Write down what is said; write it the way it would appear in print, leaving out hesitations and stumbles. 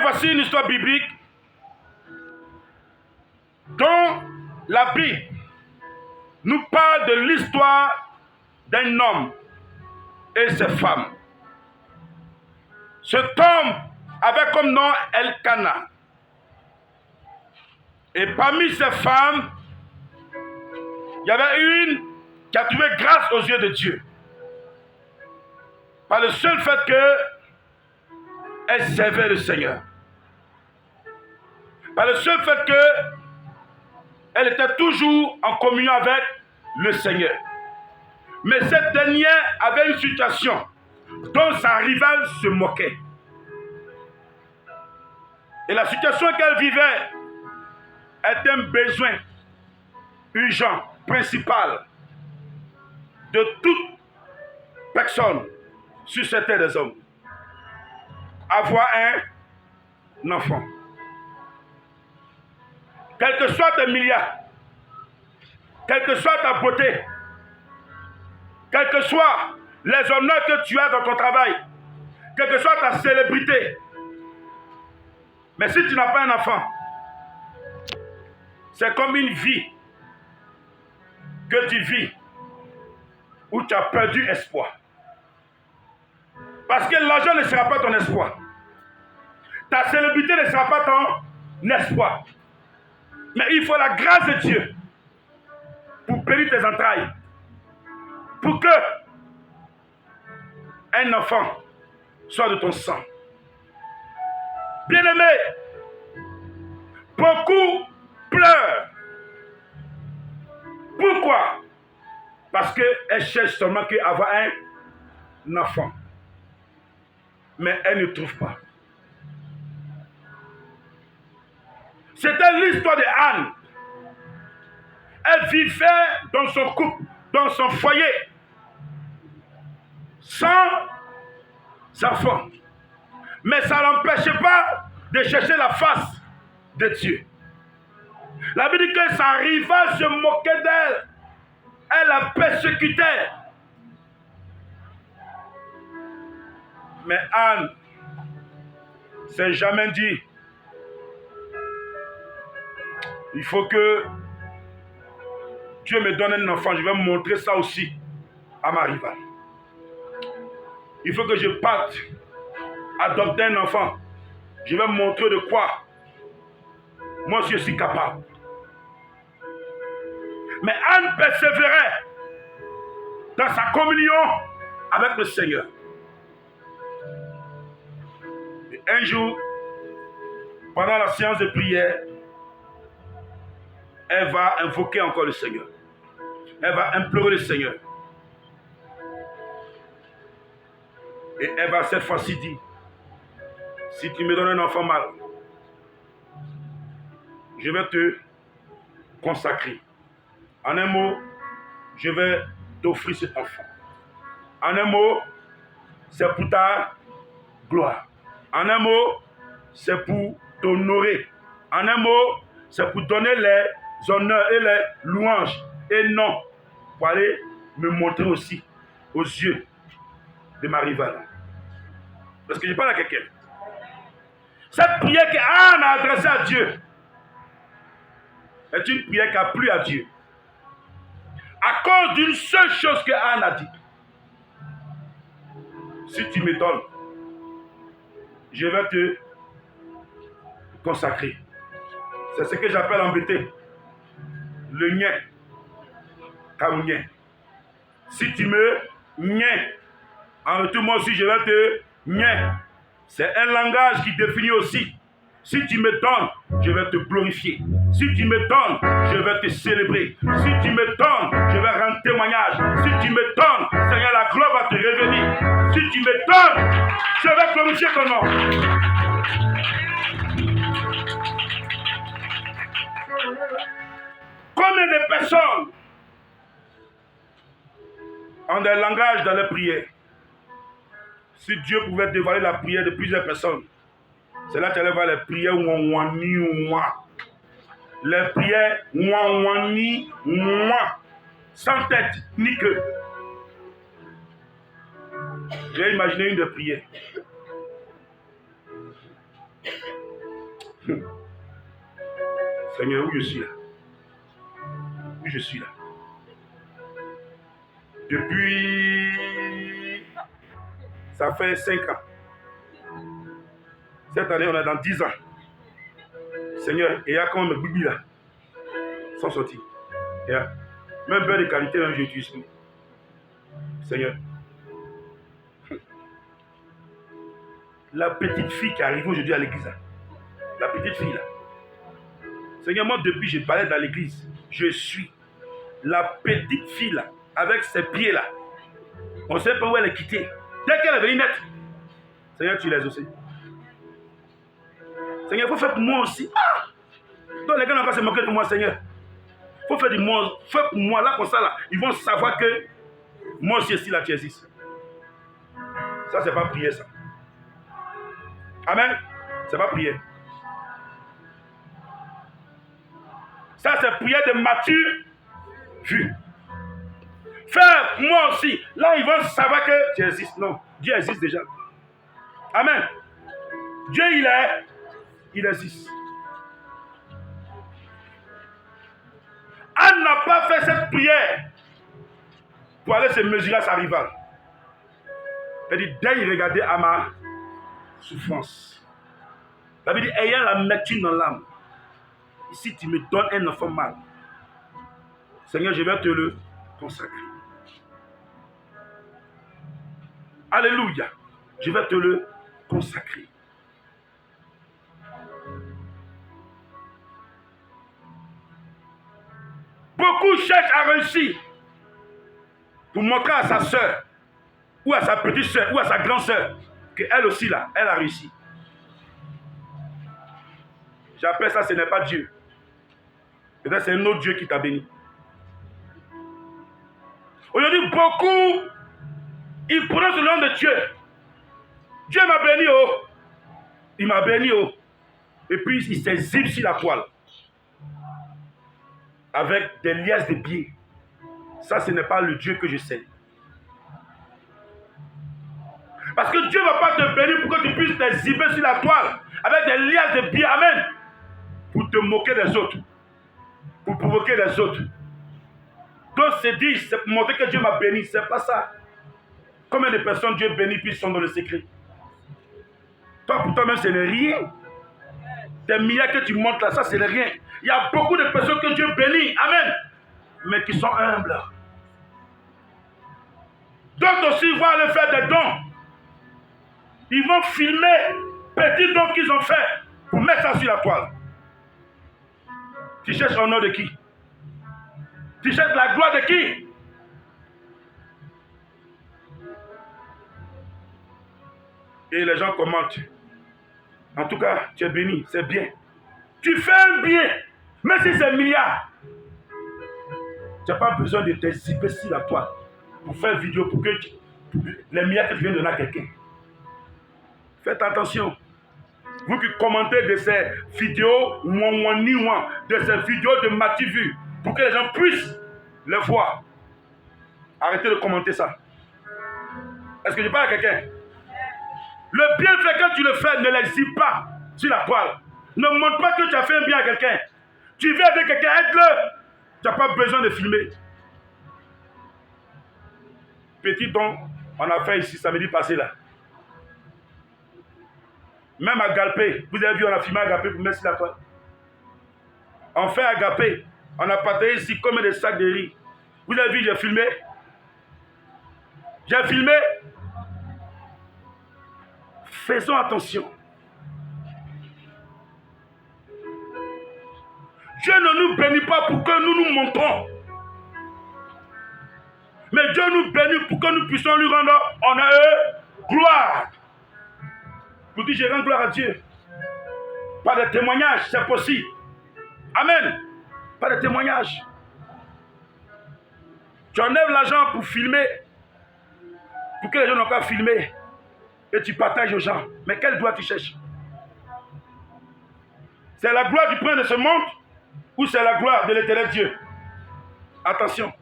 voici une histoire biblique dont la Bible nous parle de l'histoire d'un homme et ses femmes. Cet homme avait comme nom Elkana. Et parmi ces femmes, il y avait une qui a trouvé grâce aux yeux de Dieu. Par le seul fait qu'elle servait le Seigneur. Par le seul fait qu'elle était toujours en communion avec le Seigneur. Mais cette dernière avait une situation dont sa rivale se moquait. Et la situation qu'elle vivait est un besoin urgent, principal, de toute personne sur cette terre des hommes. Avoir un enfant. Quel que soit tes milliards, quelle que soit ta beauté, quels que soient les honneurs que tu as dans ton travail, quelle que soit ta célébrité, mais si tu n'as pas un enfant, c'est comme une vie que tu vis où tu as perdu espoir. Parce que l'argent ne sera pas ton espoir. Ta célébrité ne sera pas ton espoir. Mais il faut la grâce de Dieu pour bénir tes entrailles. Pour que un enfant soit de ton sang. Bien-aimé, beaucoup pleurent. Pourquoi? Parce qu'elle cherche seulement qu'à avoir un enfant. Mais elle ne trouve pas. C'était l'histoire de Anne. Elle vivait dans son couple, dans son foyer, sans enfant. Mais ça ne l'empêchait pas de chercher la face de Dieu. La Bible dit que sa rivale se moquait d'elle. Elle la persécutait. Mais Anne s'est jamais dit, il faut que Dieu me donne un enfant, je vais montrer ça aussi à ma rivale. Il faut que je parte adopter un enfant. Je vais montrer de quoi moi je suis capable. Mais Anne persévérait dans sa communion avec le Seigneur. Et un jour, pendant la séance de prière, elle va invoquer encore le Seigneur. Elle va implorer le Seigneur. Et elle va cette fois-ci dire, si tu me donnes un enfant mâle, je vais te consacrer. En un mot, je vais t'offrir cet enfant. En un mot, c'est pour ta gloire. En un mot, c'est pour t'honorer. En un mot, c'est pour donner les honneurs et les louanges. Et non, pour aller me montrer aussi aux yeux de ma rivale. Parce que je parle à quelqu'un. Cette prière qu'Anne a adressée à Dieu est une prière qui a plu à Dieu. À cause d'une seule chose que Anne a dit. Si tu me donnes, je vais te consacrer. C'est ce que j'appelle embêter. Le nien. Kamounien. Si tu me niens, en retour moi aussi je vais te nier. C'est un langage qui définit aussi. Si tu me donnes, je vais te glorifier. Si tu me donnes, je vais te célébrer. Si tu me donnes, je vais rendre témoignage. Si tu me donnes, Seigneur, la gloire va te revenir. Si tu me donnes, je vais glorifier ton nom. Combien de personnes ont des langages dans les prières? Si Dieu pouvait dévoiler la prière de plusieurs personnes, c'est là que tu allais voir les prières ouan-ouan-ni ouan. Les prières ouan-ouan-ni ouan. Sans tête, ni queue. J'ai imaginé une de prière. Seigneur, où je suis là? Où je suis là? Depuis... Ça fait 5 ans. Cette année, on est dans 10 ans. Seigneur, il y a quand même bibi là. Sans sortir. Même beurre de qualité, même je n'utilise plus. Seigneur. La petite fille qui arrive aujourd'hui à l'église. La petite fille là. Seigneur, moi depuis je parlais dans l'église. Je suis la petite fille là. Avec ses pieds là. On ne sait pas où elle est quittée. Dès qu'elle est venue naître. Seigneur, tu les aussi. Seigneur, il faut faire pour moi aussi. Ah! Donc les gars n'ont pas se moquer de moi, Seigneur. Il faut faire du moi. Fais pour moi là comme ça là. Ils vont savoir que moi aussi ici là tu existes. Ça c'est pas prier ça. Amen. C'est pas prier. Ça c'est prière de mature vue. Faire moi aussi. Là ils vont savoir que tu existes. Non. Dieu existe déjà. Amen. Dieu il existe. Anne n'a pas fait cette prière pour aller se mesurer à sa rivale. Elle dit, daigne regarder à ma souffrance. Ça veut dire, ayant la médecine dans l'âme. Si tu me donnes un enfant mal, Seigneur, je vais te le consacrer. Alléluia. Je vais te le consacrer. Beaucoup cherchent à réussir pour montrer à sa soeur, ou à sa petite soeur, ou à sa grande soeur, qu'elle aussi là, elle a réussi. J'appelle ça, ce n'est pas Dieu. Peut-être c'est un autre Dieu qui t'a béni. Aujourd'hui, beaucoup, ils prononcent le nom de Dieu. Dieu m'a béni, oh. Il m'a béni, oh. Et puis, il s'exhibe sur la toile. Avec des liasses de pieds. Ça, ce n'est pas le Dieu que je sais. Parce que Dieu ne va pas te bénir pour que tu puisses t'exhiber sur la toile avec des liasses de pieds. Amen. Pour te moquer des autres. Pour provoquer les autres. Donc, c'est dit, c'est pour montrer que Dieu m'a béni. C'est pas ça. Combien de personnes Dieu bénit puis sont dans le secret? Toi, pour toi-même, ce n'est rien. Tes milliards que tu montes là, ça, ce n'est rien. Il y a beaucoup de personnes que Dieu bénit. Amen. Mais qui sont humbles. D'autres aussi vont aller faire des dons. Ils vont filmer petits dons qu'ils ont fait pour mettre ça sur la toile. Tu cherches l'honneur de qui? Tu cherches la gloire de qui? Et les gens commentent. En tout cas, tu es béni, c'est bien. Tu fais un bien, même si c'est milliard. Tu n'as pas besoin de t'exhiber sur la toile pour faire une vidéo pour que les milliards que tu viens de donner à quelqu'un. Faites attention. Vous qui commentez de ces vidéos, de ces vidéos de Mativu, pour que les gens puissent les voir. Arrêtez de commenter ça. Est-ce que je parle à quelqu'un? Le bienfait que tu le fais, ne l'exhibe pas sur la toile. Ne montre pas que tu as fait un bien à quelqu'un. Tu viens avec quelqu'un, aide-le. Tu n'as pas besoin de filmer. Petit don, on a fait ici samedi passé là. Même Agapé, vous avez vu, on a filmé Agapé pour mettre sur la toile. On fait Agapé, on a partagé ici combien de sacs de riz. Vous avez vu, j'ai filmé. J'ai filmé. Faisons attention. Dieu ne nous bénit pas pour que nous nous montrons. Mais Dieu nous bénit pour que nous puissions lui rendre honneur, gloire. Vous dites, je rends gloire à Dieu. Pas de témoignage, c'est possible. Amen. Pas de témoignage. Tu enlèves l'argent pour filmer, pour que les gens n'ont pas filmé. Et tu partages aux gens. Mais quelle gloire tu cherches? C'est la gloire du prince de ce monde ou c'est la gloire de l'éternel Dieu? Attention.